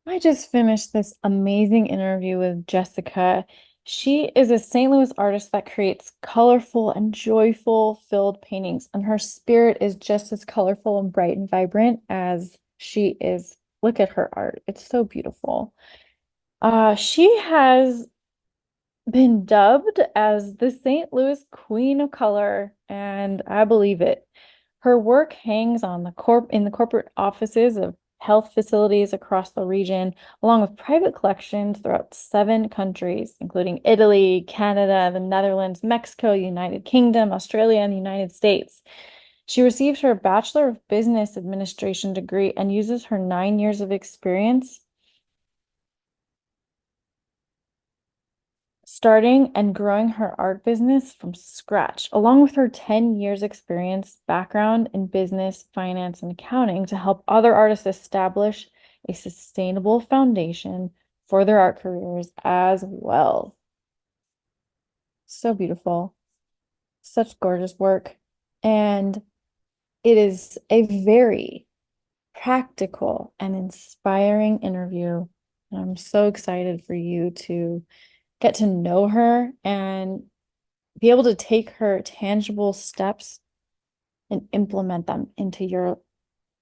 I just finished this amazing interview with Jessica. She is a St. Louis artist that creates colorful and joyful filled paintings, and her spirit is just as colorful and bright and vibrant as she is. Look at her art. It's so beautiful. She has been dubbed as the St. Louis Queen of Color, and I believe it. Her work hangs on the corp in the corporate offices of health facilities across the region, along with private collections throughout 7 countries, including Italy, Canada, the Netherlands, Mexico, United Kingdom, Australia, and the United States. She received her Bachelor of Business Administration degree and uses her 9 years of experience starting and growing her art business from scratch, along with her 10 years experience background in business, finance, and accounting to help other artists establish a sustainable foundation for their art careers as well. So beautiful. Such gorgeous work. And it is a very practical and inspiring interview. And I'm so excited for you to get to know her and be able to take her tangible steps and implement them into your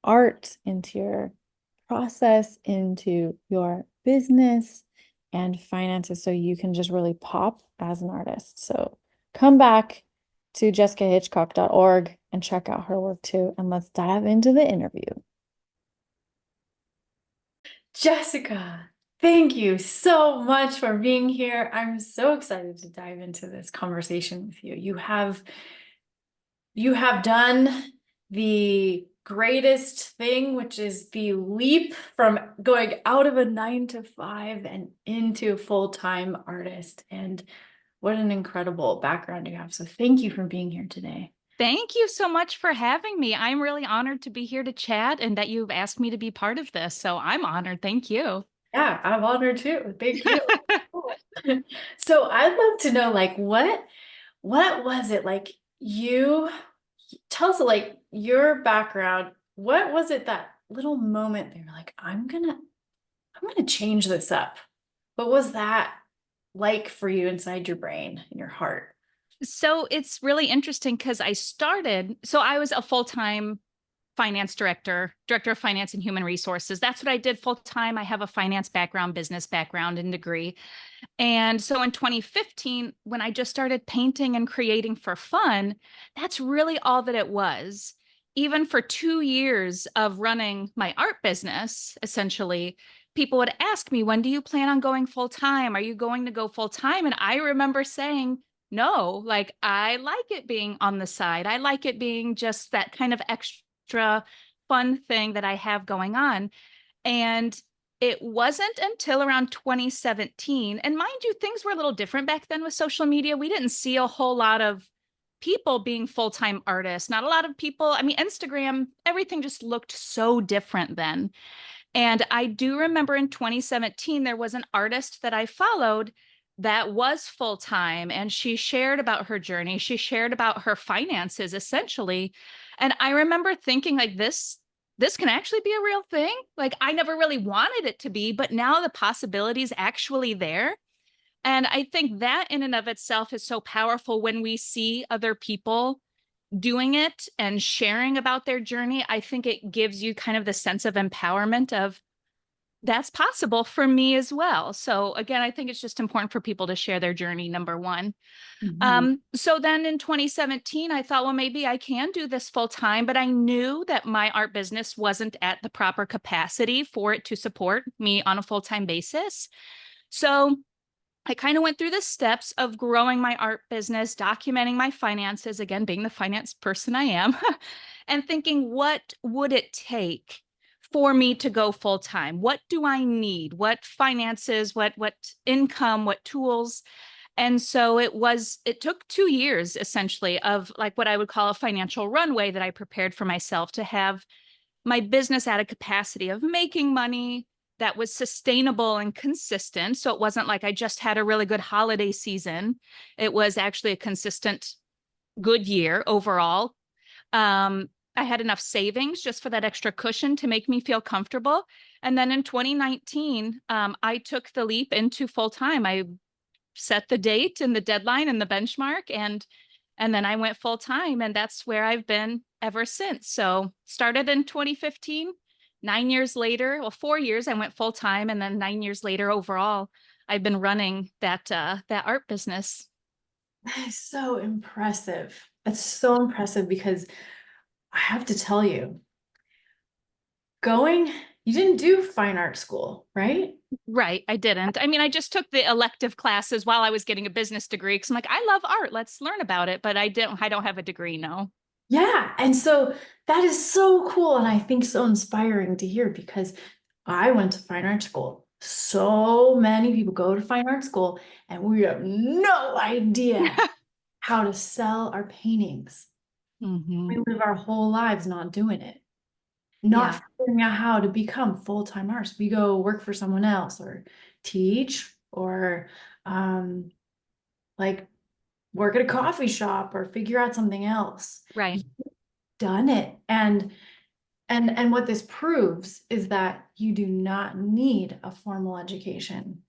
art, into your process, into your business and finances so you can just really pop as an artist. So come back to jessicahitchcock.org and check out her work too. And let's dive into the interview. Jessica, thank you so much for being here. I'm so excited to dive into this conversation with you. You have done the greatest thing, which is the leap from going out of a 9 to 5 and into full-time artist. And what an incredible background you have. So thank you for being here today. Thank you so much for having me. I'm really honored to be here to chat and that you've asked me to be part of this. So I'm honored. Thank you. Yeah, I'm honored too. Thank you. So I'd love to know, like, what was it like you tell us like your background. What was it that little moment that you're like, I'm gonna change this up? What was that like for you inside your brain and your heart? So it's really interesting because I was a full-time finance director, director of finance and human resources. That's what I did full time. I have a finance background, business background, and degree. And so in 2015, when I just started painting and creating for fun, that's really all that it was. Even for 2 years of running my art business, essentially, people would ask me, when do you plan on going full time? Are you going to go full time? And I remember saying, no, like I like it being on the side. I like it being just that kind of extra fun thing that I have going on. And it wasn't until around 2017, and mind you, things were a little different back then with social media. We didn't see a whole lot of people being full-time artists, not a lot of people. I mean, Instagram, everything just looked so different then. And I do remember in 2017, there was an artist that I followed that was full time, and she shared about her journey. She shared about her finances essentially. And I remember thinking, like, this can actually be a real thing. Like, I never really wanted it to be, but now the possibility is actually there. And I think that in and of itself is so powerful when we see other people doing it and sharing about their journey. I think it gives you kind of the sense of empowerment of that's possible for me as well. So again, I think it's just important for people to share their journey, number one. Mhm. So then in 2017, I thought, well, maybe I can do this full time, but I knew that my art business wasn't at the proper capacity for it to support me on a full time basis. So I kind of went through the steps of growing my art business, documenting my finances, again, being the finance person I am, and thinking, what would it take for me to go full time? What do I need? What finances, what income, what tools? And so it took 2 years essentially of like what I would call a financial runway that I prepared for myself to have my business at a capacity of making money that was sustainable and consistent. So it wasn't like I just had a really good holiday season. It was actually a consistent good year overall. I had enough savings just for that extra cushion to make me feel comfortable. And then in 2019, I took the leap into full time. I set the date and the deadline and the benchmark, and then I went full time, and that's where I've been ever since. So started in 2015. 9 years later, well, 4 years I went full time, and then 9 years later overall, I've been running that art business. That is so impressive. That's so impressive because I have to tell you, going, you didn't do fine art school, right? Right, I didn't. I mean, I just took the elective classes while I was getting a business degree because I'm like, I love art. Let's learn about it. But I don't have a degree, no. Yeah. And so that is so cool. And I think so inspiring to hear because I went to fine art school. So many people go to fine art school and we have no idea how to sell our paintings. Hmm. We live our whole lives not doing it, not Yeah, figuring out how to become full-time artists. We go work for someone else or teach or um, like work at a coffee shop or figure out something else. right. You've done it. And what this proves is that you do not need a formal education.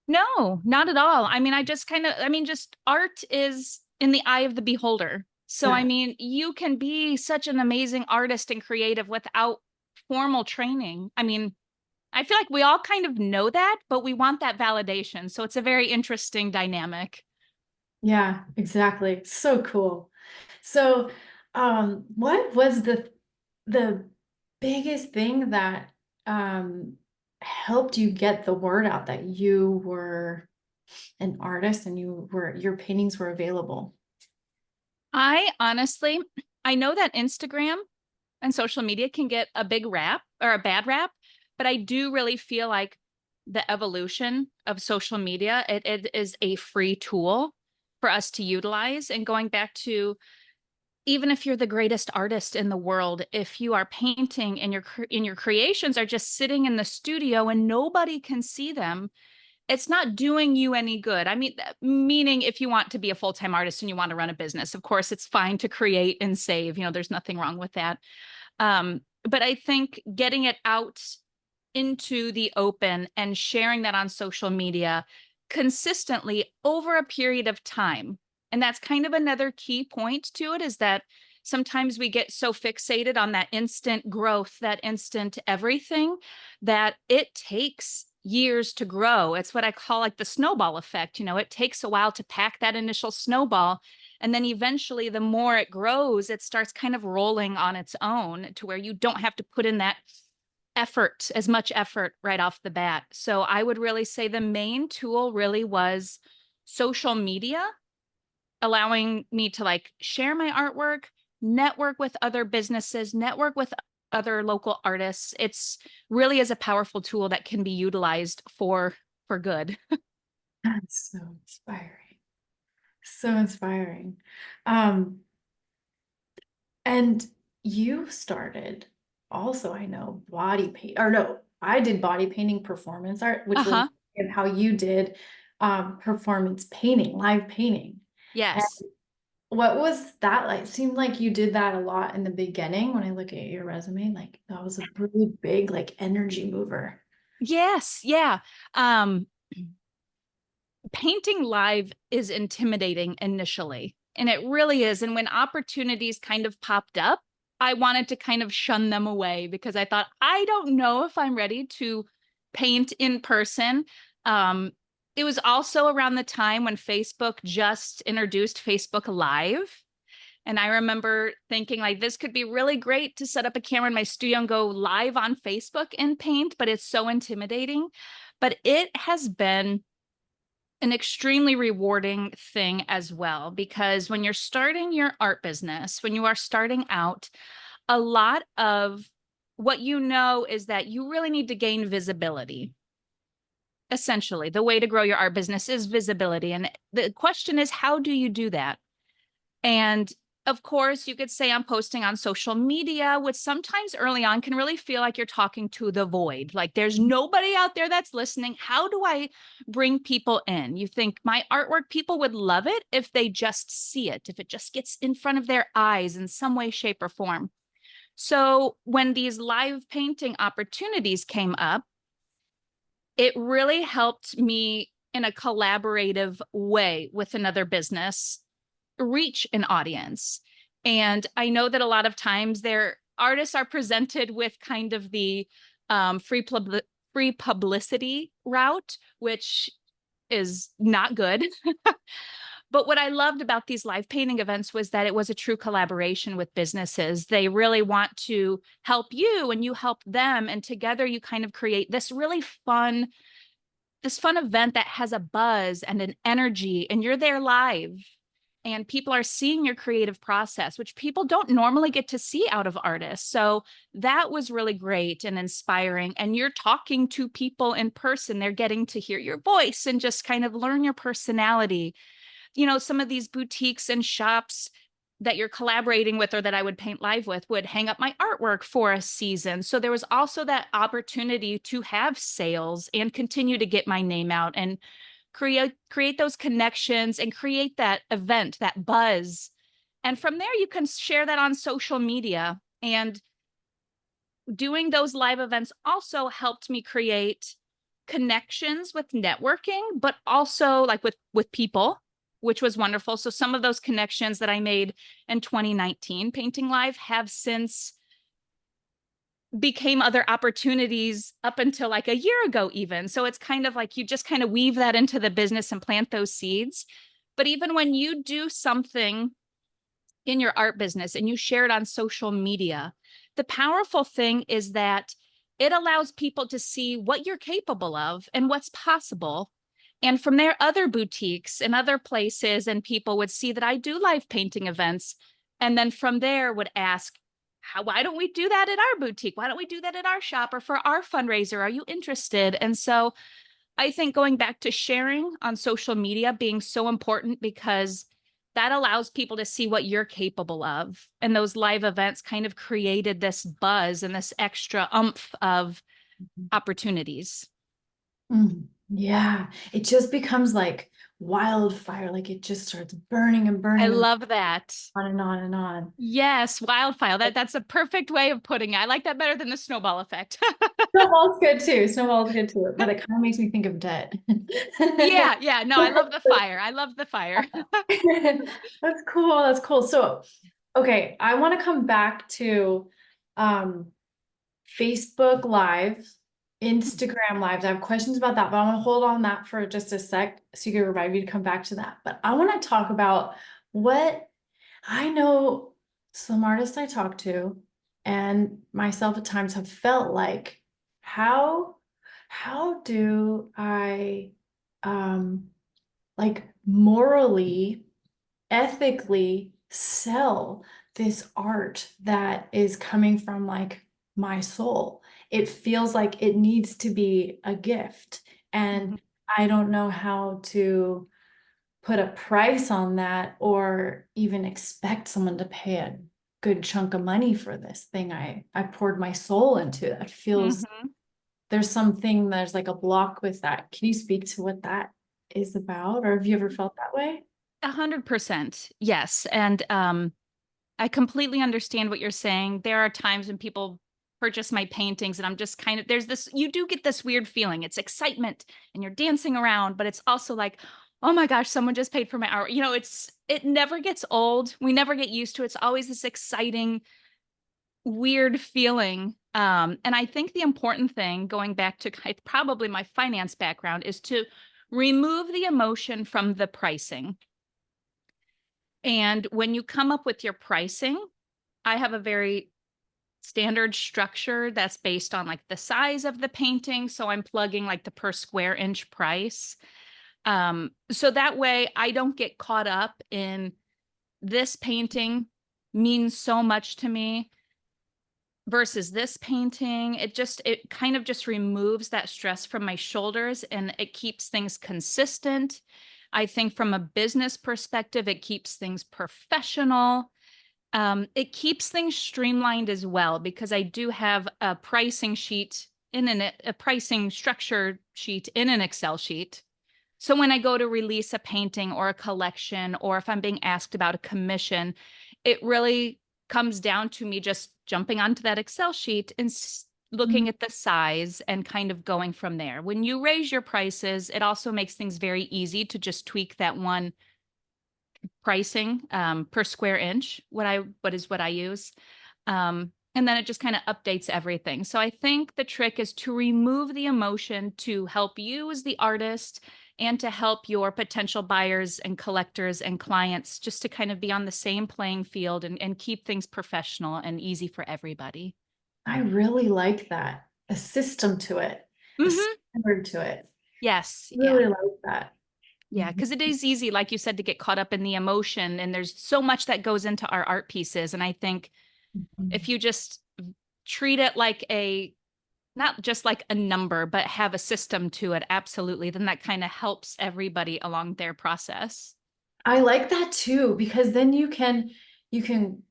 No, not at all. I mean, I mean, just art is in the eye of the beholder. So, I Yeah. mean, you can be such an amazing artist and creative without formal training. I mean, I feel like we all kind of know that, but we want that validation. So it's a very interesting dynamic. Yeah, exactly. So cool. So, what was the biggest thing that helped you get the word out that you were an artist and your paintings were available? I honestly, I know that Instagram and social media can get a big rap or a bad rap, but I do really feel like the evolution of social media, it is a free tool for us to utilize. And going back to, even if you're the greatest artist in the world, if you are painting and your creations are just sitting in the studio and nobody can see them, it's not doing you any good. I mean, meaning if you want to be a full-time artist and you want to run a business, of course, it's fine to create and save. There's nothing wrong with that. But I think getting it out into the open and sharing that on social media consistently over a period of time. And that's kind of another key point to it, is that sometimes we get so fixated on that instant growth, that instant everything, that it takes years to grow. It's what I call like the snowball effect. It takes a while to pack that initial snowball. And then eventually, the more it grows, it starts kind of rolling on its own to where you don't have to put in that effort, as much effort right off the bat. So I would really say the main tool really was social media, allowing me to like share my artwork, network with other businesses, network with other local artists. It's really is a powerful tool that can be utilized for good. That's so inspiring. So inspiring. Um, and you started also, I know, body paint, or no, I did body painting performance art, which Uh-huh. reminds me of how you did performance painting, live painting. And Yes. what was that like? It seemed like you did that a lot in the beginning when I look at your resume. Like that was a really big like energy mover. Yes. Yeah. Um, Painting live is intimidating initially, and it really is. And when opportunities kind of popped up, I wanted to kind of shun them away because I thought, I don't know if I'm ready to paint in person. Um, it was also around the time when Facebook just introduced Facebook Live. And I remember thinking, like, this could be really great to set up a camera in my studio and go live on Facebook and paint, but it's so intimidating. But it has been an extremely rewarding thing as well, because when you're starting your art business, when you are starting out, a lot of what you know is that you really need to gain visibility. Essentially, the way to grow your art business is visibility. And the question is, how do you do that? And of course, you could say I'm posting on social media, which sometimes early on can really feel like you're talking to the void. Like there's nobody out there that's listening. How do I bring people in? You think my artwork, people would love it if they just see it, if it just gets in front of their eyes in some way, shape, or form. So when these live painting opportunities came up, it really helped me in a collaborative way with another business reach an audience. And I know that a lot of times their artists are presented with kind of the free publicity route, which is not good. But what I loved about these live painting events was that it was a true collaboration with businesses. They really want to help you and you help them. And together you kind of create this fun event that has a buzz and an energy, and you're there live. And people are seeing your creative process, which people don't normally get to see out of artists. So that was really great and inspiring. And you're talking to people in person. They're getting to hear your voice and just kind of learn your personality. Some of these boutiques and shops that you're collaborating with or that I would paint live with would hang up my artwork for a season. So there was also that opportunity to have sales and continue to get my name out and create those connections and create that event, that buzz. And from there you can share that on social media. And doing those live events also helped me create connections with networking, but also like with people, which was wonderful. So some of those connections that I made in 2019 painting live have since became other opportunities up until like a year ago even. So it's kind of like you just kind of weave that into the business and plant those seeds. But even when you do something in your art business and you share it on social media, the powerful thing is that it allows people to see what you're capable of and what's possible. And from there, other boutiques and other places and people would see that I do live painting events. And then from there would ask, why don't we do that at our boutique? Why don't we do that at our shop or for our fundraiser? Are you interested? And so I think going back to sharing on social media being so important because that allows people to see what you're capable of. And those live events kind of created this buzz and this extra oomph of opportunities. Yeah, it just becomes like wildfire, like it just starts burning and I burning and love that. on and on and on. Yes, wildfire. That's a perfect way of putting it. I like that better than the snowball effect. Snowball's good too. Snowball's good too, but it kind of makes me think of dead. Yeah, yeah. No, I love the fire. I love the fire. That's cool. That's cool. So, okay, I want to come back to um Facebook Live, Instagram Lives. I have questions about that, but I want to hold on that for just a sec so you can remind me to come back to that. But I want to talk about what I know some artists I talk to and myself at times have felt like how how do I like morally, ethically sell this art that is coming from like my soul? It feels like it needs to be a gift, and Mhm, I don't know how to put a price on that or even expect someone to pay a good chunk of money for this thing I poured my soul into. That feels mhm. there's like a block with that. Can you speak to what that is about, or have you ever felt that way? 100%. Yes. And I completely understand what you're saying. There are times when people purchase my paintings and I'm just kind of, you do get this weird feeling. It's excitement and you're dancing around, but it's also like, oh my gosh, someone just paid for my art. It never gets old. We never get used to it. It's always this exciting, weird feeling. And I think the important thing, going back to probably my finance background, is to remove the emotion from the pricing. And when you come up with your pricing, I have a very standard structure that's based on like the size of the painting. So I'm plugging like the per square inch price. So that way I don't get caught up in this painting means so much to me versus this painting. It kind of just removes that stress from my shoulders and it keeps things consistent. I think from a business perspective, it keeps things professional. It keeps things streamlined as well because I do have a pricing sheet a pricing structure sheet in an Excel sheet. So when I go to release a painting or a collection, or if I'm being asked about a commission, it really comes down to me just jumping onto that Excel sheet and Mhm. looking at the size and kind of going from there. When you raise your prices, it also makes things very easy to just tweak that one pricing per square inch, what I use. And then it just kind of updates everything. So I think the trick is to remove the emotion to help you as the artist and to help your potential buyers and collectors and clients just to kind of be on the same playing field and keep things professional and easy for everybody. I really like that. A system to it, a Hmm. standard to it. Yes. Really Yeah. like that. Yeah, because it is easy, like you said, to get caught up in the emotion, and there's so much that goes into our art pieces. And I think if Mhm. you just treat it like not just like a number, but have a system to it, absolutely, then that kind of helps everybody along their process. I like that too, because then you can you can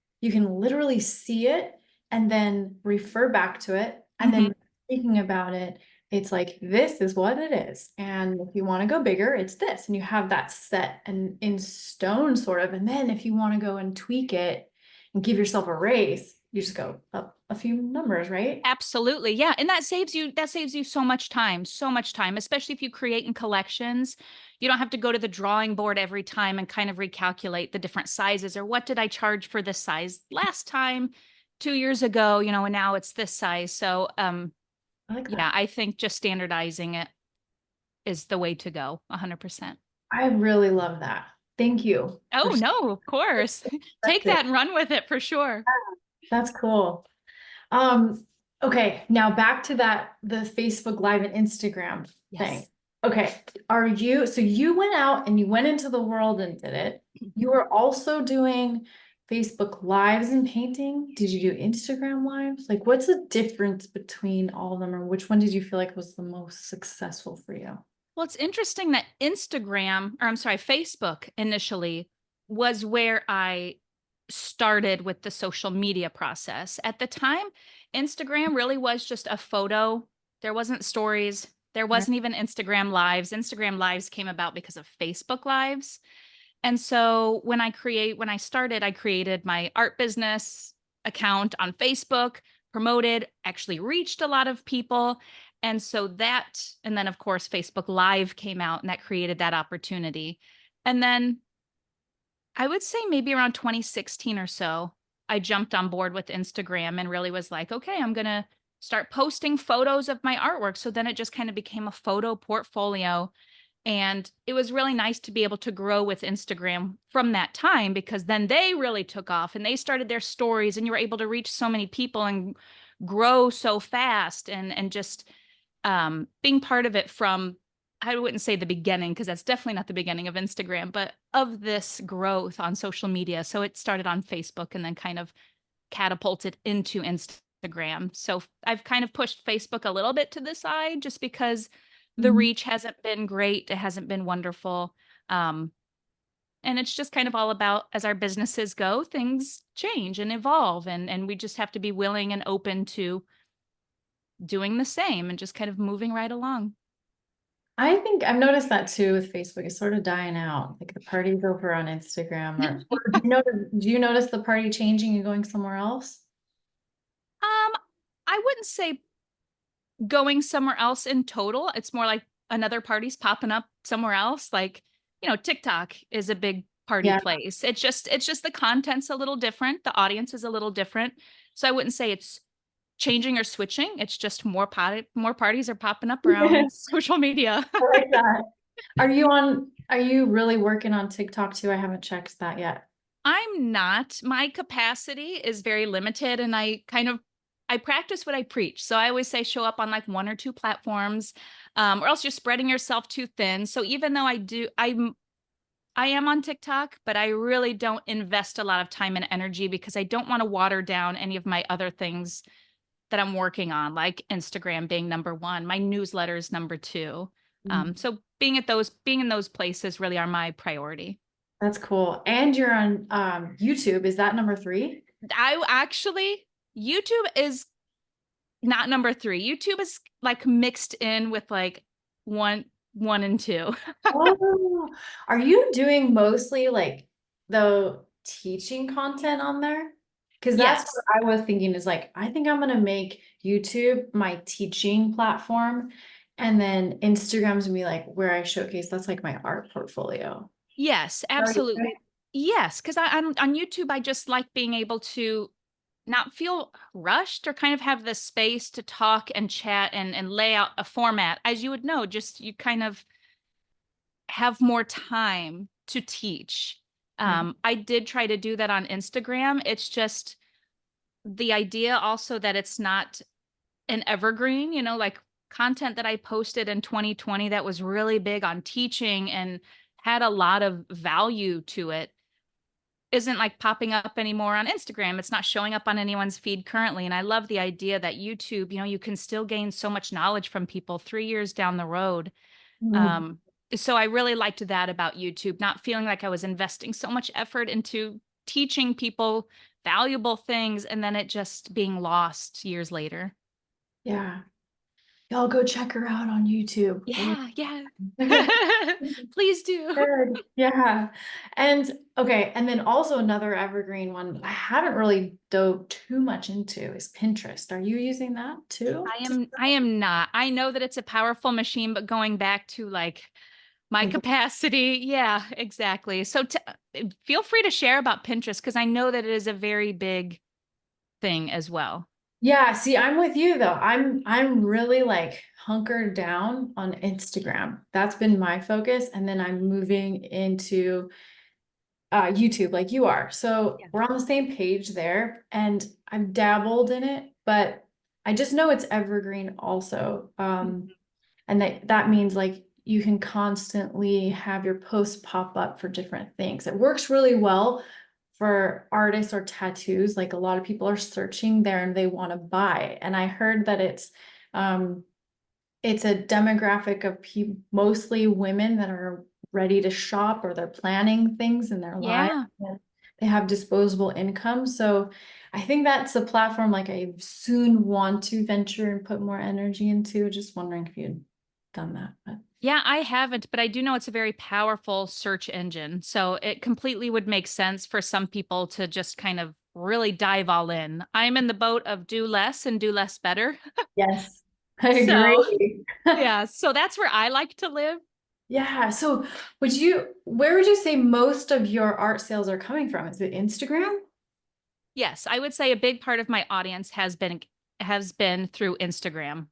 literally see it and then refer back to it. And Hmm. then speaking about it, it's like this is what it is. And if you want to go bigger, it's this. And you have that set and in stone sort of. And then if you want to go and tweak it and give yourself a raise, you just go up a few numbers, right? Absolutely. Yeah. And that saves you so much time, especially if you create in collections. You don't have to go to the drawing board every time and kind of recalculate the different sizes or what did I charge for this size last time 2 years ago, and now it's this size. So I like yeah, that. I think just standardizing it is the way to go, 100%. I really love that. Thank you for Oh, no, of course. Take perspective. that and run with it for sure. That's cool. Um, okay, now back to the Facebook Live and Instagram thing. Yes. Okay, so you went out and you went into the world and did it. You were also doing Facebook Lives and painting. Did you do Instagram Lives? Like, what's the difference between all of them, or which one did you feel like was the most successful for you? Well, it's interesting that Facebook initially was where I started with the social media process. At the time, Instagram really was just a photo. There wasn't stories. There Right. wasn't even Instagram lives. Instagram lives came about because of Facebook lives. And so when I started, I created my art business account on Facebook, promoted, actually reached a lot of people. And then of course, Facebook Live came out and that created that opportunity. And then I would say maybe around 2016 or so, I jumped on board with Instagram and really was like, okay, I'm going to start posting photos of my artwork. So then it just kind of became a photo portfolio and it was really nice to be able to grow with Instagram from that time because then they really took off and they started their stories and you were able to reach so many people and grow so fast and just being part of it from I wouldn't say the beginning because that's definitely not the beginning of Instagram, but of this growth on social media. So it started on Facebook and then kind of catapulted into Instagram. So I've kind of pushed Facebook a little bit to the side just because the Mhm. reach hasn't been great. It hasn't been wonderful. Um, and it's just kind of all about as our businesses go, things change and evolve. And we just have to be willing and open to doing the same and just kind of moving right along. I think I've noticed that too with Facebook. It's sort of dying out. Like the party's over on Instagram, or do you notice the party changing and going somewhere else? I wouldn't say going somewhere else in total. It's more like another party's popping up somewhere else. Like, TikTok is a big party Yeah. place. It's just the content's a little different. The audience is a little different. So I wouldn't say it's changing or switching. It's just more parties are popping up I around social media. like that. Are you really working on TikTok too? I haven't checked that yet. I'm not. My capacity is very limited and I practice what I preach. So I always say show up on like one or two platforms, or else you're spreading yourself too thin. So even though I am on TikTok, but I really don't invest a lot of time and energy because I don't want to water down any of my other things that I'm working on, like Instagram being number one, my newsletter is number two. Mm. So being in those places really are my priority. That's cool. And you're on YouTube. Is that number three? I actually YouTube is not number three. YouTube is like mixed in with like one and two. Oh, are you doing mostly like the teaching content on there? Because that's Yes. what I was thinking is like, I think I'm gonna make YouTube my teaching platform, and then Instagram's gonna be like where I showcase that's like my art portfolio. Yes, Right, absolutely. right. Yes, because I'm on YouTube, I just like being able to not feel rushed or kind of have the space to talk and chat and lay out a format. As you would know, just you kind of have more time to teach. Yeah. I did try to do that on Instagram. It's just the idea also that it's not an evergreen, like content that I posted in 2020 that was really big on teaching and had a lot of value to it isn't like popping up anymore on Instagram. It's not showing up on anyone's feed currently. And I love the idea that YouTube, you can still gain so much knowledge from people 3 years down the road. Mhm. Um, so I really liked that about YouTube, not feeling like I was investing so much effort into teaching people valuable things and then it just being lost years later. Yeah. Y'all go check her out on YouTube. Yeah, yeah. Please do. Good. Yeah. And okay, and then also another evergreen one I haven't really dove too much into is Pinterest. Are you using that too? I am not. I know that it's a powerful machine, but going back to like my Like, capacity, yeah, exactly. So feel free to share about Pinterest because I know that it is a very big thing as well. yeah, see, I'm with you though. I'm really like hunkered down on Instagram. That's been my focus. And then I'm moving into YouTube like you are. So Yeah. we're on the same page there, and I've dabbled in it, but I just know it's evergreen also. And that means like you can constantly have your posts pop up for different things. It works really well for artists or tattoos. Like a lot of people are searching there and they want to buy. And I heard that um it's a demographic of people, mostly women that are ready to shop or they're planning things in their lives. Yeah. And they have disposable income. So I think that's a platform like I soon want to venture and put more energy into. Just wondering if you'd done that. But Yeah, I haven't, but I do know it's a very powerful search engine. So it completely would make sense for some people to just kind of really dive all in. I'm in the boat of do less and do less better. yes, I So, agree. yeah, so that's where I like to live. Yeah. So where would you say most of your art sales are coming from? Is it Instagram? Yes, I would say a big part of my audience has been through Instagram.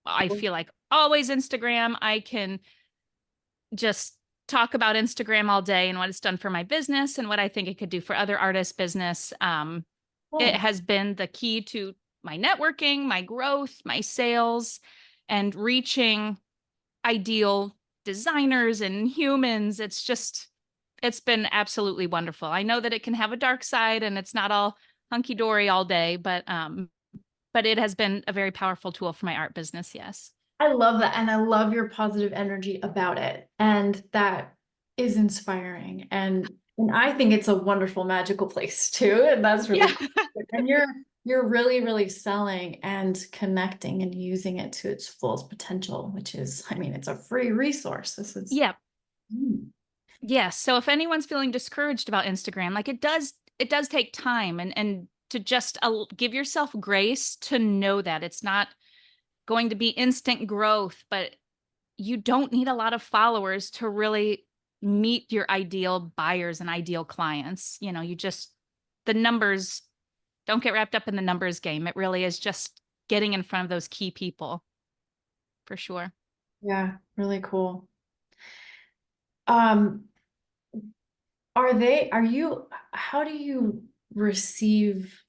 I feel like always Instagram. I can just talk about Instagram all day and what it's done for my business and what I think it could do for other artists' business. It Oh, has been the key to my networking, my growth, my sales, and reaching ideal designers and humans. It's been absolutely wonderful. I know that it can have a dark side and it's not all hunky dory all day, but it has been a very powerful tool for my art business. Yes. I love that. And I love your positive energy about it. And that is inspiring. And I think it's a wonderful, magical place too. And that's really Yeah. cool. And you're really, really selling and connecting and using it to its fullest potential, which is, I mean, it's a free resource. This is Yeah. mm, Yes. So if anyone's feeling discouraged about Instagram, like it does take time and to just give yourself grace to know that it's not going to be instant growth, but you don't need a lot of followers to really meet your ideal buyers and ideal clients. The numbers, don't get wrapped up in the numbers game. It really is just getting in front of those key people for sure. yeah, really cool. Um, how do you receive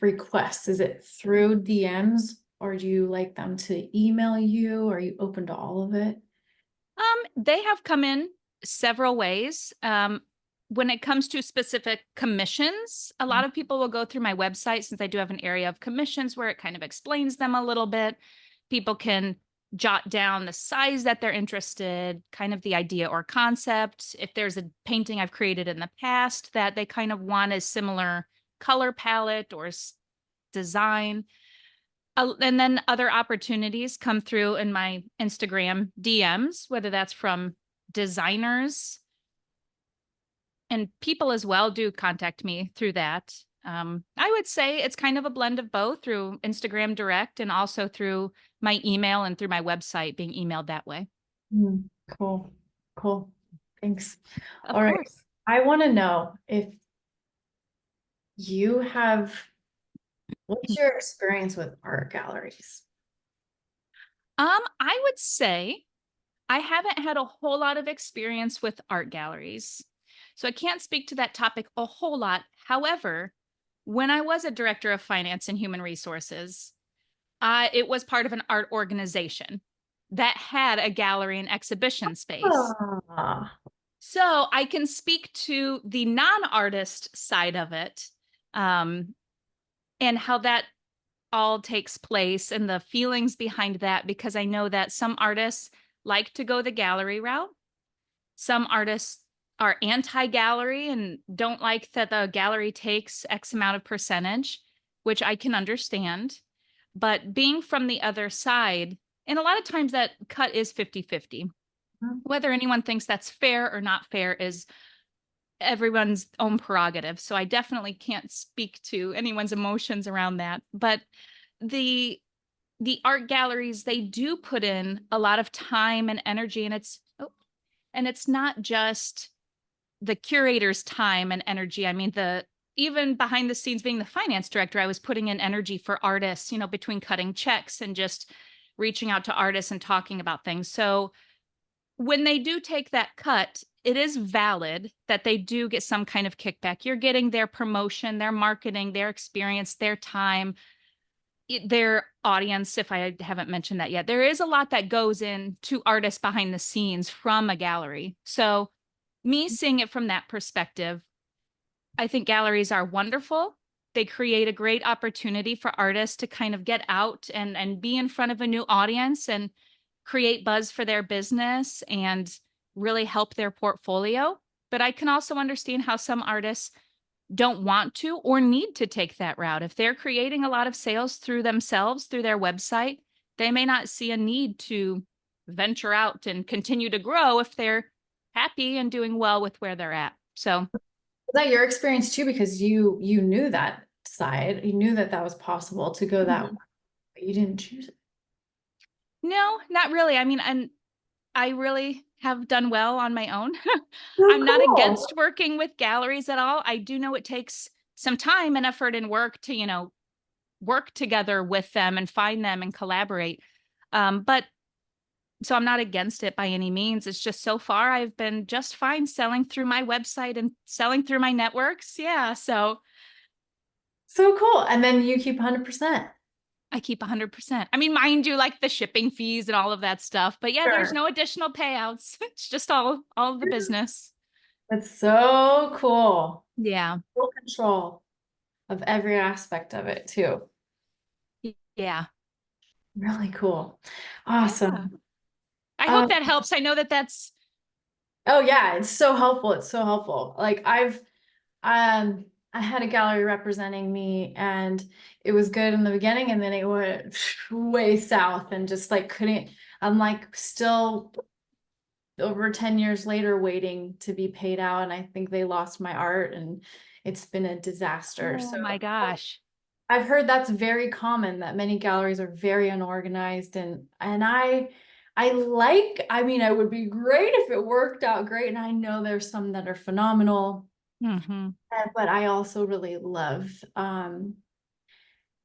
requests? Is it through DMs or do you like them to email you? Are you open to all of it? They have come in several ways. When it comes to specific commissions, a lot of people will go through my website since I do have an area of commissions where it kind of explains them a little bit. People can jot down the size that they're interested, kind of the idea or concept. If there's a painting I've created in the past that they kind of want a similar color palette or design, and then other opportunities come through in my Instagram DMs, whether that's from designers and people as well do contact me through that. I would say it's kind of a blend of both through Instagram direct and also through my email and through my website being emailed that way. Mm, cool. Cool. Thanks. Of All right. course. I want to know if you have, what's your experience with art galleries? I would say I haven't had a whole lot of experience with art galleries. So I can't speak to that topic a whole lot. However, when I was a director of finance and human resources, it was part of an art organization that had a gallery and exhibition space. Ah, So I can speak to the non-artist side of it, um, and how that all takes place and the feelings behind that, because I know that some artists like to go the gallery route. Some artists are anti-gallery and don't like that the gallery takes X amount of percentage, which I can understand. But being from the other side, and a lot of times that cut is 50-50. Whether anyone thinks that's fair or not fair is everyone's own prerogative. So I definitely can't speak to anyone's emotions around that. But the the art galleries, they do put in a lot of time and energy, and it's not just the curator's time and energy. I mean, the even behind the scenes, being the finance director, I was putting in energy for artists, between cutting checks and just reaching out to artists and talking about things. So when they do take that cut, it is valid that they do get some kind of kickback. You're getting their promotion, their marketing, their experience, their time, their audience, if I haven't mentioned that yet. There is a lot that goes into artists behind the scenes from a gallery. So, me seeing it from that perspective, I think galleries are wonderful. They create a great opportunity for artists to kind of get out and be in front of a new audience and create buzz for their business and really help their portfolio. But I can also understand how some artists don't want to or need to take that route. If they're creating a lot of sales through themselves, through their website, they may not see a need to venture out and continue to grow if they're happy and doing well with where they're at. So, was that your experience too? Because you knew that side, you knew that that was possible to go that way, mhm. but you didn't choose it. No, not really. I mean, and I really have done well on my own. So I'm not cool. against working with galleries at all. I do know it takes some time and effort and work to, work together with them and find them and collaborate. But so I'm not against it by any means. It's just so far I've been just fine selling through my website and selling through my networks. Yeah. So So cool. And then you keep 100%. I keep 100%. I mean, mind you, like the shipping fees and all of that stuff. But yeah, there's Sure. no additional payouts. It's just all of the business. That's so cool. Yeah. Full control of every aspect of it too. Yeah. Really cool. Yeah. Awesome. I hope Um, that helps. I know that that's oh yeah, it's so helpful. It's so helpful. Like I had a gallery representing me and it was good in the beginning and then it went way south and just like couldn't, I'm like still over 10 years later waiting to be paid out and I think they lost my art and it's been a disaster. oh So my gosh. I've heard that's very common that many galleries are very unorganized and I mean I would be great if it worked out great and I know there's some that are phenomenal, Hmm. but I also really love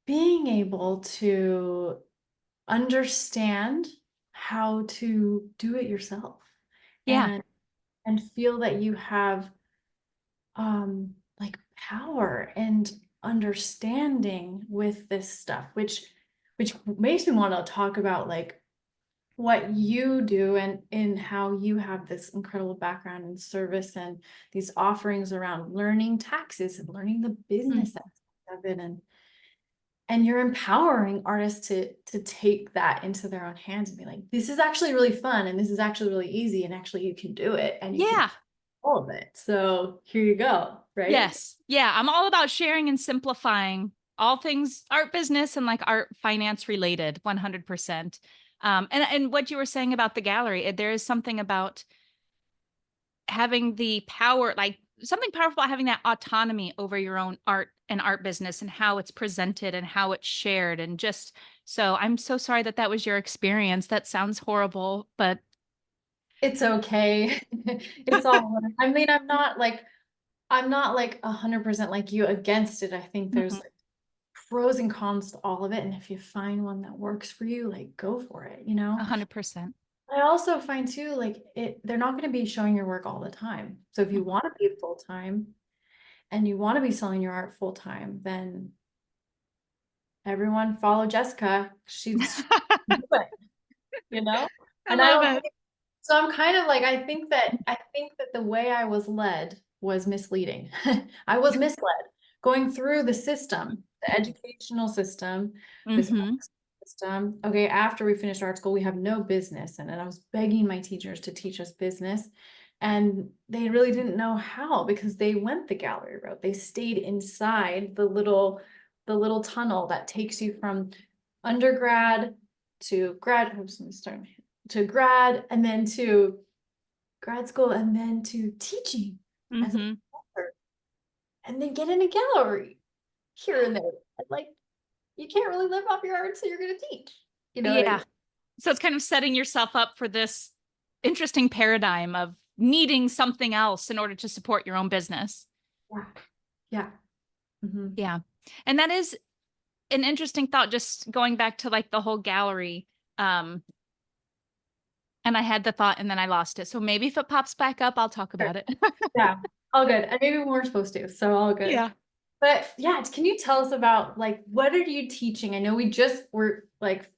being able to understand how to do it yourself Yeah. and feel that you have like power and understanding with this stuff, which makes me want to talk about like what you do and in how you have this incredible background in service and these offerings around learning taxes and learning the Mm. business aspect of it and you're empowering artists to take that into their own hands and be like, this is actually really fun and this is actually really easy and actually you can do it and you can Yeah. all of it. So here you go, right? Yes. Yeah. I'm all about sharing and simplifying all things art business and like art finance related 100%. And what you were saying about the gallery, there is something about having the power, like something powerful about having that autonomy over your own art an art business and how it's presented and how it's shared. And just so I'm so sorry that that was your experience. That sounds horrible, but It's okay. It's all right. I mean, I'm not like 100% like you against it. I think there's mhm, like pros and cons to all of it. And if you find one that works for you, like go for it, you know? 100%. I also find too, like they're not going to be showing your work all the time. So if you Mhm. want to be full time and you want to be selling your art full time, then everyone follow Jessica. She's do it, you know? I And I love don't it. So I'm kind of like, I think that the way I was led was misleading. I was misled going through the system, the educational system, this Hmm. system. Okay, after we finished art school, we have no business in it. I was begging my teachers to teach us business, and they really didn't know how because they went the gallery route. They stayed inside the little tunnel that takes you from undergrad to grad. I'm just gonna start to grad and then to grad school and then to teaching as a Hmm. professor and then get in a gallery here and there. And like you can't really live off your art, so you're gonna teach. You know what I Yeah. mean? So it's kind of setting yourself up for this interesting paradigm of needing something else in order to support your own business. Yeah. Yeah. Hmm. Yeah. And that is an interesting thought, just going back to like the whole gallery. Um, and I had the thought and then I lost it. So maybe if it pops back up, I'll talk Sure. about it. Yeah. All good. And maybe we weren't supposed to, so all good. Yeah. But yeah, can you tell us about like what are you teaching? I know we just were like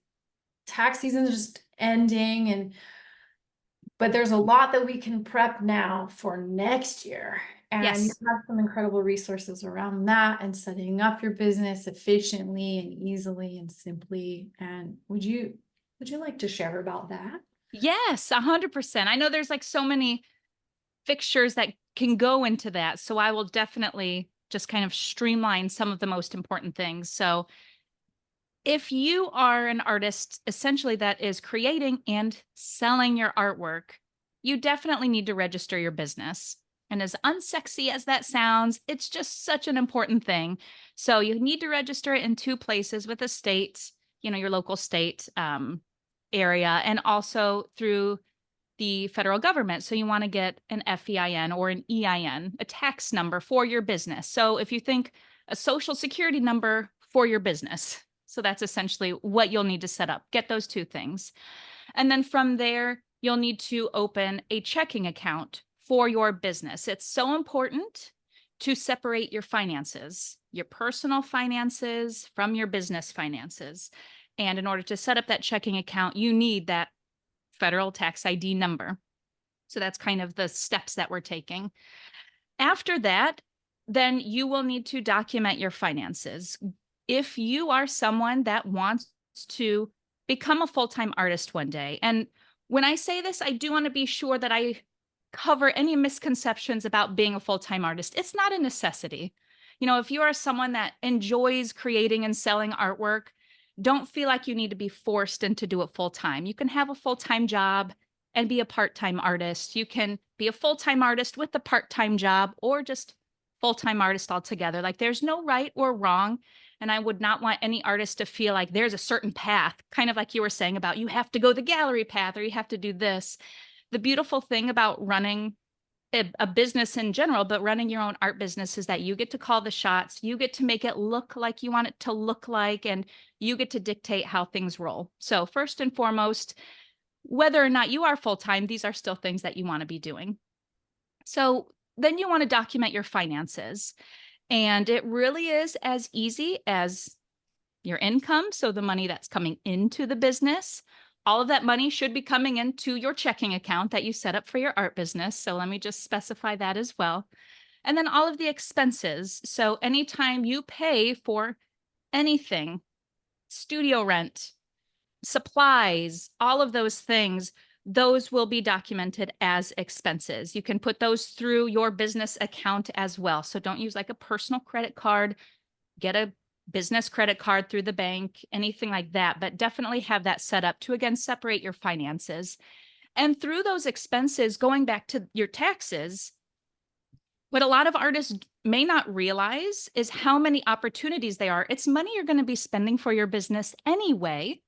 tax season's just ending and but there's a lot that we can prep now for next year. And you Yes. have some incredible resources around that and setting up your business efficiently and easily and simply. And would you like to share about that? Yes, 100%. I know there's like so many fixtures that can go into that. So I will definitely just kind of streamline some of the most important things. So if you are an artist essentially that is creating and selling your artwork, you definitely need to register your business. And as unsexy as that sounds, it's just such an important thing. So you need to register it in two places with a state, your local state area, and also through the federal government. So you want to get an FEIN or an EIN, a tax number for your business. So if you think a social security number for your business. So that's essentially what you'll need to set up. Get those two things. And then from there, you'll need to open a checking account for your business. It's so important to separate your finances, your personal finances from your business finances. And in order to set up that checking account, you need that federal tax ID number. So that's kind of the steps that we're taking. After that, then you will need to document your finances. If you are someone that wants to become a full time artist one day, and when I say this, I do want to be sure that I cover any misconceptions about being a full time artist. It's not a necessity. If you are someone that enjoys creating and selling artwork, don't feel like you need to be forced into do it full time. You can have a full time job and be a part-time artist. You can be a full-time artist with a part-time job or just full-time artist altogether. Like there's no right or wrong. And I would not want any artist to feel like there's a certain path, kind of like you were saying about you have to go the gallery path or you have to do this. The beautiful thing about running a business in general, but running your own art business is that you get to call the shots. You get to make it look like you want it to look like, and you get to dictate how things roll. So first and foremost, whether or not you are full time, these are still things that you want to be doing. So then you want to document your finances. And it really is as easy as your income. So the money that's coming into the business, all of that money should be coming into your checking account that you set up for your art business. So let me just specify that as well. And then all of the expenses. So anytime you pay for anything, studio rent, supplies, all of those things, those will be documented as expenses. You can put those through your business account as well. So don't use like a personal credit card, get a business credit card through the bank, anything like that, but definitely have that set up to again separate your finances. And through those expenses, going back to your taxes, What a lot of artists may not realize is how many opportunities they are. It's money you're going to be spending for your business anyway,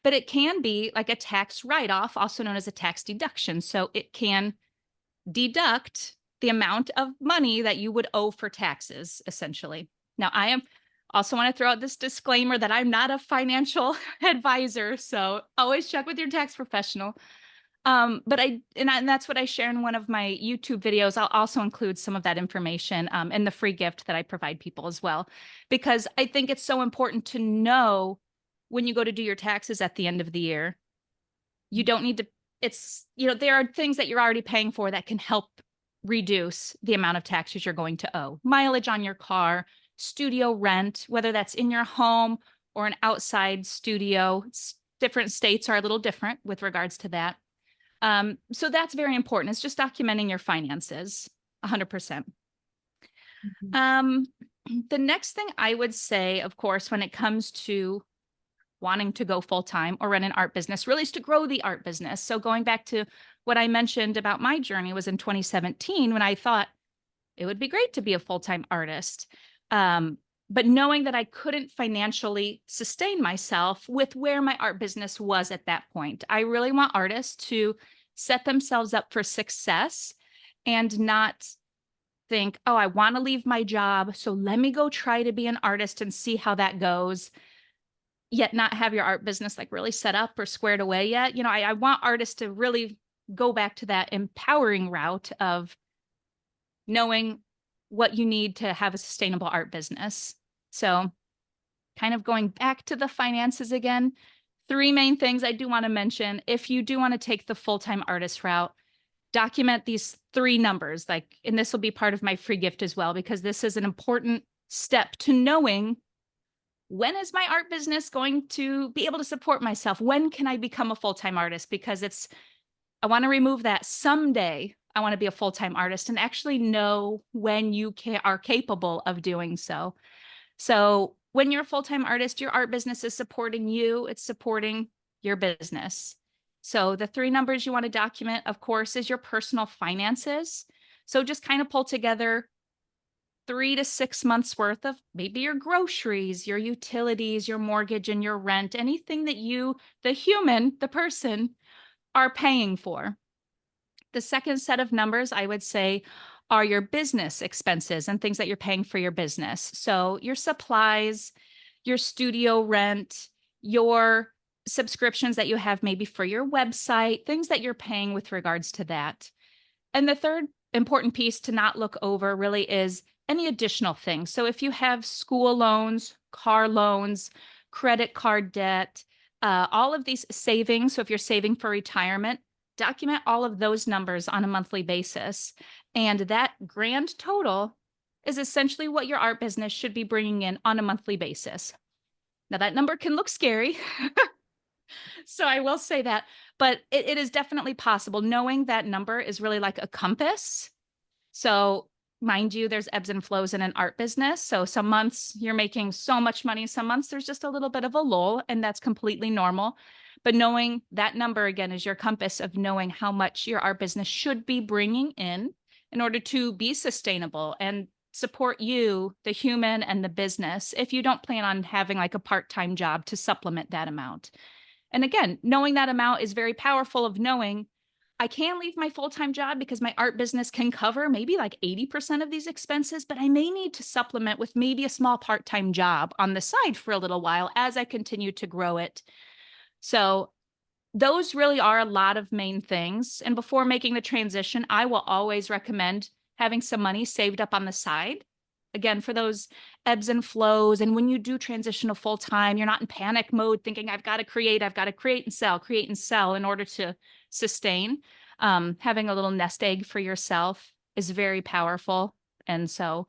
but it can be like a tax write-off, also known as a tax deduction. So it can deduct the amount of money that you would owe for taxes, essentially. Now, I am also want to throw out this disclaimer that I'm not a financial advisor, so always check with your tax professional. And that's what I share in one of my YouTube videos. I'll also include some of that information in the free gift that I provide people as well, because I think it's so important to know when you go to do your taxes at the end of the year. You don't need to, there are things that you're already paying for that can help reduce the amount of taxes you're going to owe. Mileage on your car, studio rent, whether that's in your home or an outside studio. Different states are a little different with regards to that. So that's very important. It's just documenting your finances 100%. Mhm. Um, the next thing I would say, of course, when it comes to wanting to go full time or run an art business, really is to grow the art business. So going back to what I mentioned about my journey was in 2017 when I thought it would be great to be a full time artist. Um, but knowing that I couldn't financially sustain myself with where my art business was at that point, I really want artists to set themselves up for success and not think, oh, I want to leave my job. So let me go try to be an artist and see how that goes, yet not have your art business like really set up or squared away yet. I want artists to really go back to that empowering route of knowing what you need to have a sustainable art business. So, kind of going back to the finances again, three main things I do want to mention. If you do want to take the full time artist route, document these three numbers. And this will be part of my free gift as well, because this is an important step to knowing when is my art business going to be able to support myself? When can I become a full time artist? Because I want to remove that someday. I want to be a full time artist and actually know when you are capable of doing so. So, when you're a full time artist, your art business is supporting you, it's supporting your business. So, the three numbers you want to document, of course, is your personal finances. So, just kind of pull together 3 to 6 months worth of maybe your groceries, your utilities, your mortgage, and your rent, anything that you, the human, the person, are paying for. The second set of numbers I would say are your business expenses and things that you're paying for your business. So your supplies, your studio rent, your subscriptions that you have maybe for your website, things that you're paying with regards to that. And the third important piece to not look over really is any additional things. So if you have school loans, car loans, credit card debt, all of these savings. So if you're saving for retirement, document all of those numbers on a monthly basis. And that grand total is essentially what your art business should be bringing in on a monthly basis. Now, that number can look scary. So I will say that, but it is definitely possible. Knowing that number is really like a compass. So, mind you, there's ebbs and flows in an art business. So, some months you're making so much money, some months there's just a little bit of a lull, and that's completely normal. But knowing that number again is your compass of knowing how much your art business should be bringing in order to be sustainable and support you, the human, and the business if you don't plan on having like a part time job to supplement that amount. And again, knowing that amount is very powerful of knowing I can leave my full-time job because my art business can cover maybe like 80% of these expenses, but I may need to supplement with maybe a small part-time job on the side for a little while as I continue to grow it. So those really are a lot of main things. And before making the transition, I will always recommend having some money saved up on the side. Again, for those ebbs and flows. And when you do transition to full time, you're not in panic mode thinking, I've got to create create and sell in order to sustain. Having a little nest egg for yourself is very powerful. And so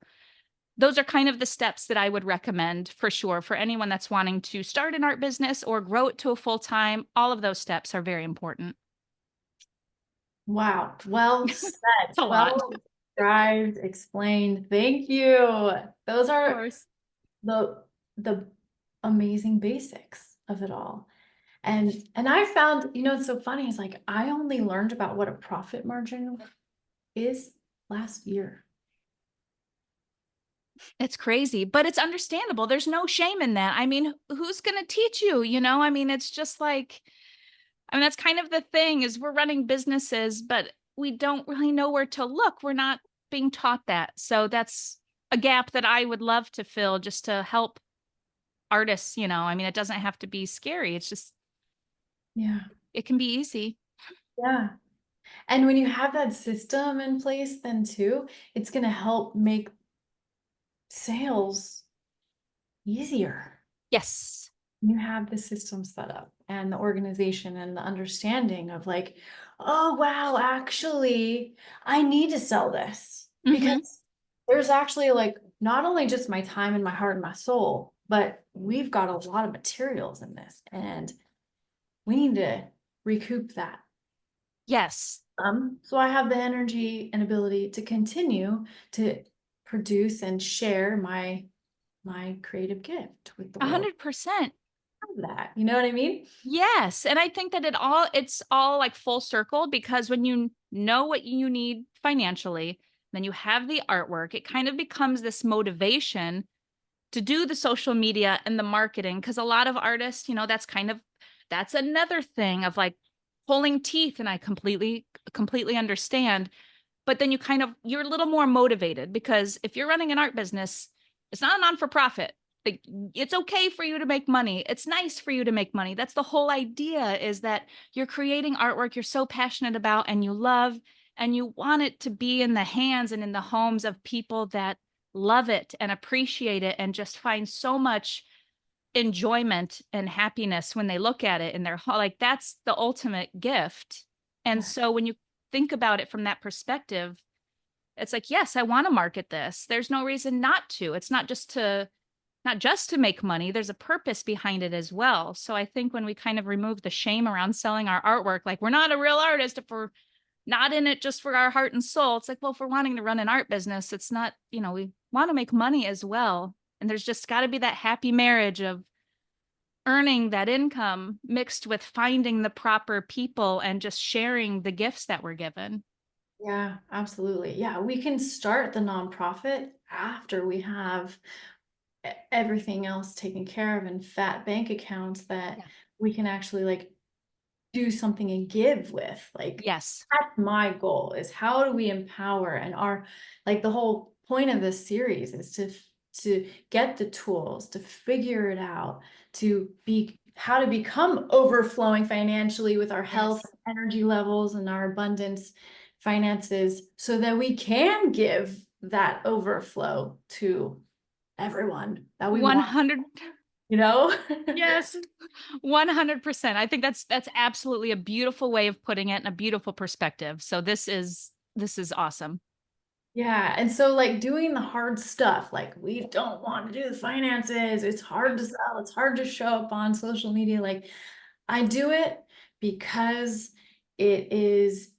those are kind of the steps that I would recommend for sure for anyone that's wanting to start an art business or grow it to a full time. All of those steps are very important. Wow. Well said. It's a lot. Of Well described, explained. Thank you. Those are course. the amazing basics of it all. And I found, it's so funny, it's like I only learned about what a profit margin is last year. It's crazy, but it's understandable. There's no shame in that. I mean, who's going to teach you? I mean, it's just like, I mean, that's kind of the thing is we're running businesses, but we don't really know where to look. We're not being taught that. So that's a gap that I would love to fill just to help artists. I mean, it doesn't have to be scary. It's just, Yeah. it can be easy. Yeah. And when you have that system in place, then too, it's going to help make sales easier. Yes. You have the system set up and the organization and the understanding of like, oh, wow, actually, I need to sell this Hmm. because there's actually like not only just my time and my heart and my soul, but we've got a lot of materials in this and we need to recoup that. Yes. So I have the energy and ability to continue to produce and share my creative gift with the A world. 100%. That, you know what I mean? Yes. And I think that it's all like full circle because when you know what you need financially, then you have the artwork, it kind of becomes this motivation to do the social media and the marketing. Cause a lot of artists, that's another thing of like pulling teeth. And I completely understand. But then you're a little more motivated because if you're running an art business, it's not a non-for-profit. Like, it's okay for you to make money. It's nice for you to make money. That's the whole idea is that you're creating artwork you're so passionate about and you love, and you want it to be in the hands and in the homes of people that love it and appreciate it and just find so much enjoyment and happiness when they look at it in their like that's the ultimate gift. And Yeah. so when you think about it from that perspective, it's like, yes, I want to market this. There's no reason not to. It's not just to make money. There's a purpose behind it as well. So I think when we kind of remove the shame around selling our artwork, like we're not a real artist if we're not in it just for our heart and soul. It's like, well, if we're wanting to run an art business, it's not, we want to make money as well. And there's just got to be that happy marriage of earning that income mixed with finding the proper people and just sharing the gifts that we're given. Yeah, absolutely. Yeah, we can start the nonprofit after we have everything else taken care of and fat bank accounts that Yeah. we can actually like do something and give with. Like Yes. that's my goal is how do we empower and our like the whole point of this series is to get the tools to figure it out to be how to become overflowing financially with our health Yes. energy levels and our abundance finances so that we can give that overflow to everyone that we want, 100. you know. Yes. 100%. I think that's absolutely a beautiful way of putting it and a beautiful perspective. So this is awesome. Yeah, and so like doing the hard stuff, like we don't want to do the finances, it's hard to sell, it's hard to show up on social media. Like I do it because it is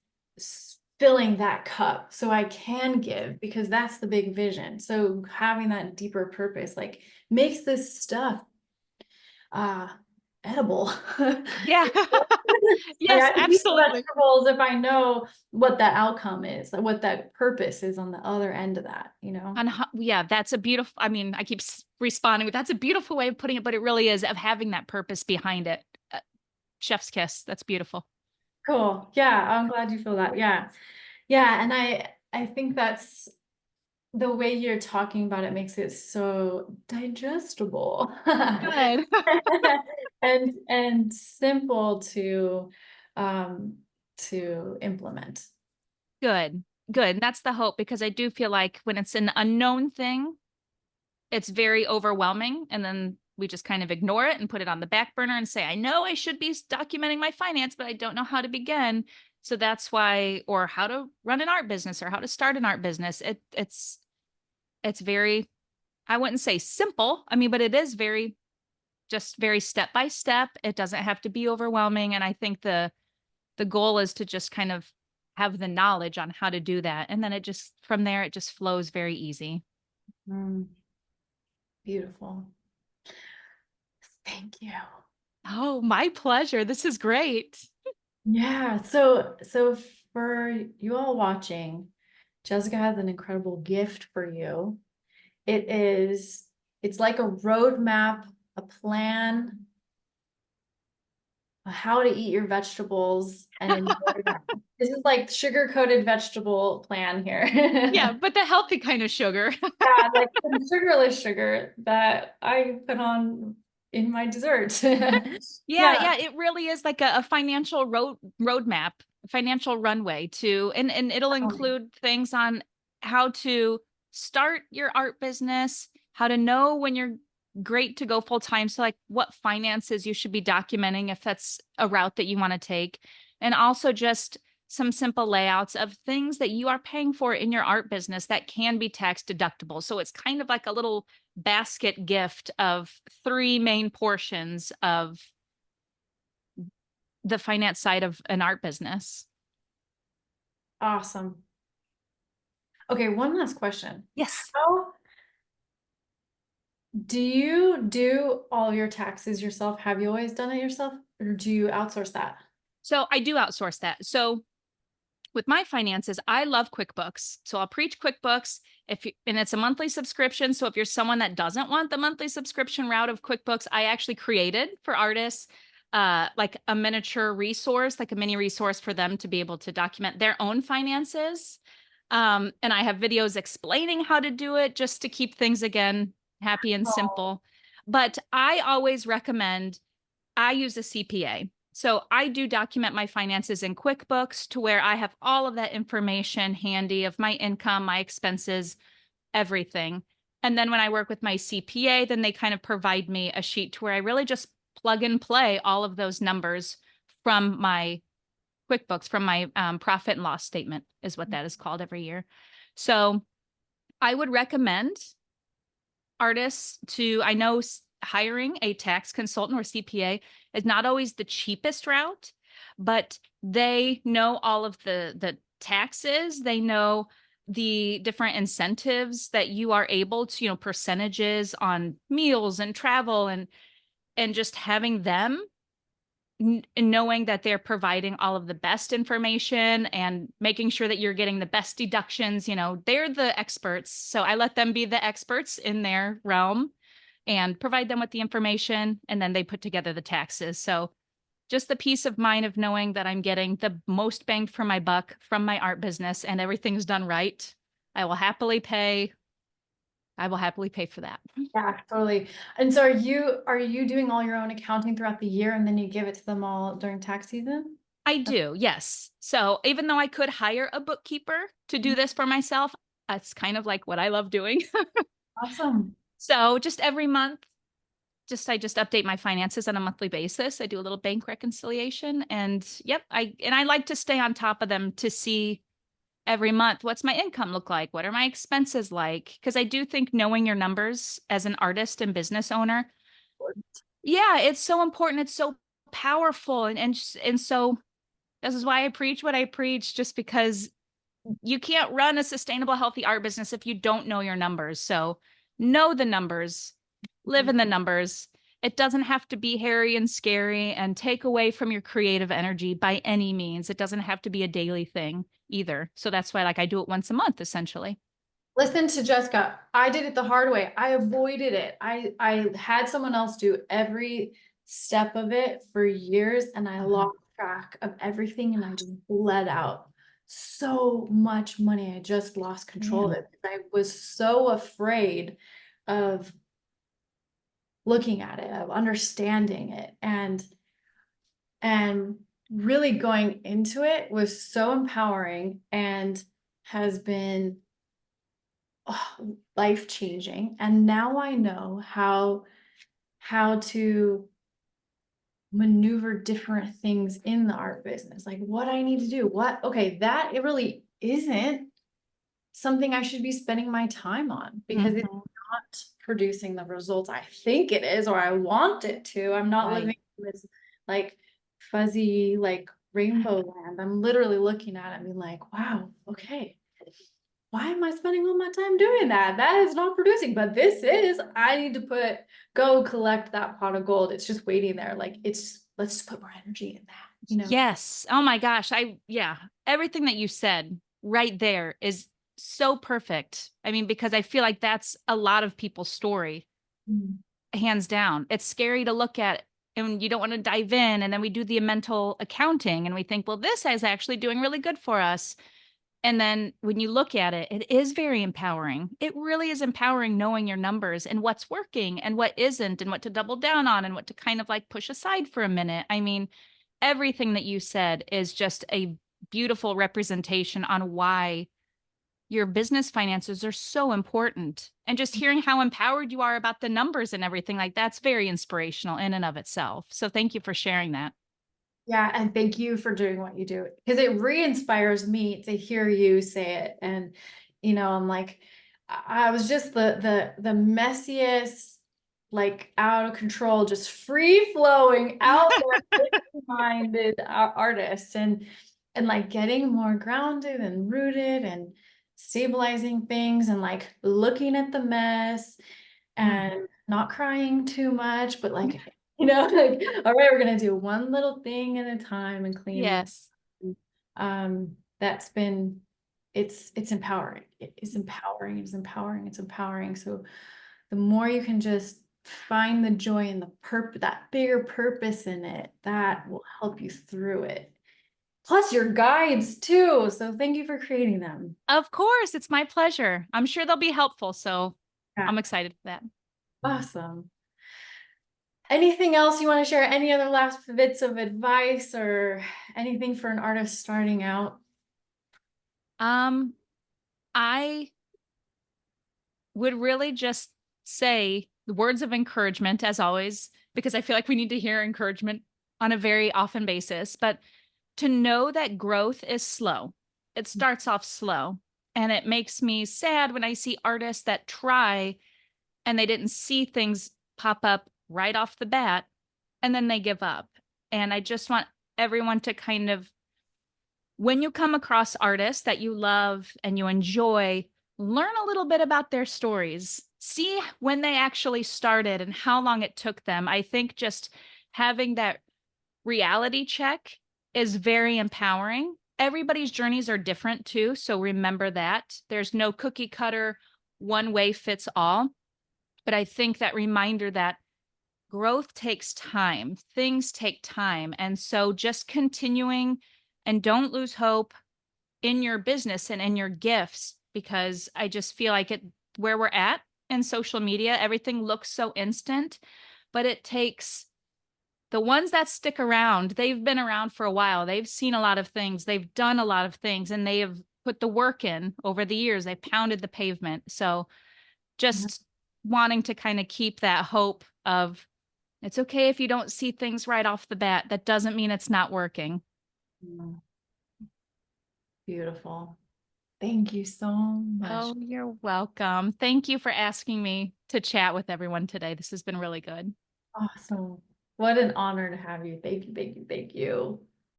filling that cup so I can give because that's the big vision. So having that deeper purpose like makes this stuff uh edible. Yeah. Like Yes, I can eat the absolutely. vegetables if I know what that outcome is, like what that purpose is on the other end of that, you know? Yeah, that's a beautiful, I mean, I keep responding with that's a beautiful way of putting it, but it really is of having that purpose behind it. Chef's kiss. That's beautiful. Cool. Yeah, I'm glad you feel that. Yeah. Yeah, and I think that's the way you're talking about it makes it so digestible. Good. And simple um to implement. Good. Good. And that's the hope because I do feel like when it's an unknown thing, it's very overwhelming. And then we just kind of ignore it and put it on the back burner and say, I know I should be documenting my finance, but I don't know how to begin. So that's why, or how to run an art business or how to start an art business. It's very, I wouldn't say simple. I mean, but it is just very step by step. It doesn't have to be overwhelming. And I think the goal is to just kind of have the knowledge on how to do that. And then it just from there, it just flows very easy. Mm, beautiful. Thank you. Oh, my pleasure. This is great. Yeah, so for you all watching, Jessica has an incredible gift for you. It is, it's like a roadmap, a plan, how to eat your vegetables and enjoy them. This is like sugar-coated vegetable plan here. Yeah, but the healthy kind of sugar. Yeah, like some sugarless sugar that I put on in my dessert. Yeah, Yeah. yeah, it really is like a financial roadmap, financial runway to, and it'll include things on how to start your art business, how to know when you're great to go full time. So like what finances you should be documenting if that's a route that you want to take, and also just some simple layouts of things that you are paying for in your art business that can be tax deductible. So it's kind of like a little basket gift of three main portions of the finance side of an art business. Awesome. Okay, one last question. Yes. How do you do all your taxes yourself? Have you always done it yourself, or do you outsource that? So I do outsource that. So with my finances, I love QuickBooks. So I'll preach QuickBooks if you, and it's a monthly subscription. So if you're someone that doesn't want the monthly subscription route of QuickBooks, I actually created for artists like a miniature resource, like a mini resource for them to be able to document their own finances. And I have videos explaining how to do it just to keep things again happy and Oh, simple. But I always recommend I use a CPA. So I do document my finances in QuickBooks to where I have all of that information handy of my income, my expenses, everything. And then when I work with my CPA, then they kind of provide me a sheet to where I really just plug and play all of those numbers from my QuickBooks, from my profit and loss statement, is what that is called every year. So I would recommend artists to, I know hiring a tax consultant or CPA is not always the cheapest route, but they know all of the taxes, they know the different incentives that you are able to, percentages on meals and travel and just having them knowing that they're providing all of the best information and making sure that you're getting the best deductions, they're the experts. So I let them be the experts in their realm and provide them with the information, and then they put together the taxes. So just the peace of mind of knowing that I'm getting the most bang for my buck from my art business and everything's done right. I will happily pay. I will happily pay for that. yeah, totally. And so are you doing all your own accounting throughout the year and then you give it to them all during tax season? I do, yes. So even though I could hire a bookkeeper to do this for myself, that's kind of like what I love doing. Awesome. So just every month, I just update my finances on a monthly basis. I do a little bank reconciliation and yep, I like to stay on top of them to see every month what's my income look like? What are my expenses like? Because I do think knowing your numbers as an artist and business owner, yeah, it's so important. It's so powerful and so this is why I preach what I preach, just because you can't run a sustainable, healthy art business if you don't know your numbers. So know the numbers, live in the numbers. It doesn't have to be hairy and scary and take away from your creative energy by any means. It doesn't have to be a daily thing either. So that's why, like, I do it once a month essentially. Listen to Jessica. I did it the hard way. I avoided it. I had someone else do every step of it for years and I Uh-huh. lost track of everything and I just bled out so much money. I just lost control Yeah. of it. I was so afraid of looking at it, of understanding it and really going into it was so empowering and has been life changing. And now I know how to maneuver different things in the art business, like what I need to do. What, okay, that it really isn't something I should be spending my time on because it's Mhm. not producing the results I think it is or I want it to. I'm not living Right. in this like fuzzy like rainbow land. I'm literally looking at it and being like, wow, okay, why am I spending all my time doing that? That is not producing, but this is, I need to go collect that pot of gold. It's just waiting there. Like let's just put more energy in that. Yes. Oh my gosh. Yeah. Everything that you said right there is so perfect. I mean, because I feel like that's a lot of people's story, Mm. hands down. It's scary to look at and you don't want to dive in. And then we do the mental accounting and we think, well, this is actually doing really good for us. And then when you look at it, it is very empowering. It really is empowering knowing your numbers and what's working and what isn't, and what to double down on and what to kind of like push aside for a minute. I mean, everything that you said is just a beautiful representation on why your business finances are so important. And just hearing how empowered you are about the numbers and everything like that's very inspirational in and of itself. So thank you for sharing that. Yeah, and thank you for doing what you do because it re-inspires me to hear you say it. And I'm like, I was just the messiest, like out of control, just free flowing out there, minded artist, and like getting more grounded and rooted and stabilizing things and like looking at the mess Mm. and not crying too much, but like, like, all right, we're gonna do one little thing at a time and clean this. Yes. That's been, it's empowering. It is empowering. It's empowering. It's empowering. So the more you can just find the joy and the that bigger purpose in it, that will help you through it. Plus your guides too. So thank you for creating them. Of course, it's my pleasure. I'm sure they'll be helpful. So Yeah. I'm excited for that. Awesome. Anything else you want to share? Any other last bits of advice or anything for an artist starting out? Um, I would really just say the words of encouragement, as always, because I feel like we need to hear encouragement on a very often basis, but to know that growth is slow. It starts off slow. And it makes me sad when I see artists that try and they didn't see things pop up right off the bat and then they give up. And I just want everyone to kind of, when you come across artists that you love and you enjoy, learn a little bit about their stories. See when they actually started and how long it took them. I think just having that reality check is very empowering. Everybody's journeys are different too. So remember that there's no cookie cutter, one way fits all. But I think that reminder that growth takes time, things take time. And so just continuing and don't lose hope in your business and in your gifts, because I just feel like it, where we're at in social media, everything looks so instant, but it takes the ones that stick around, they've been around for a while. They've seen a lot of things, they've done a lot of things, and they have put the work in over the years. They've pounded the pavement. So just wanting to kind of keep that hope of it's okay if you don't see things right off the bat. That doesn't mean it's not working. Mm, beautiful. Thank you so much. Oh, you're welcome. Thank you for asking me to chat with everyone today. This has been really good. Awesome. What an honor to have you. Thank you, thank you, thank you.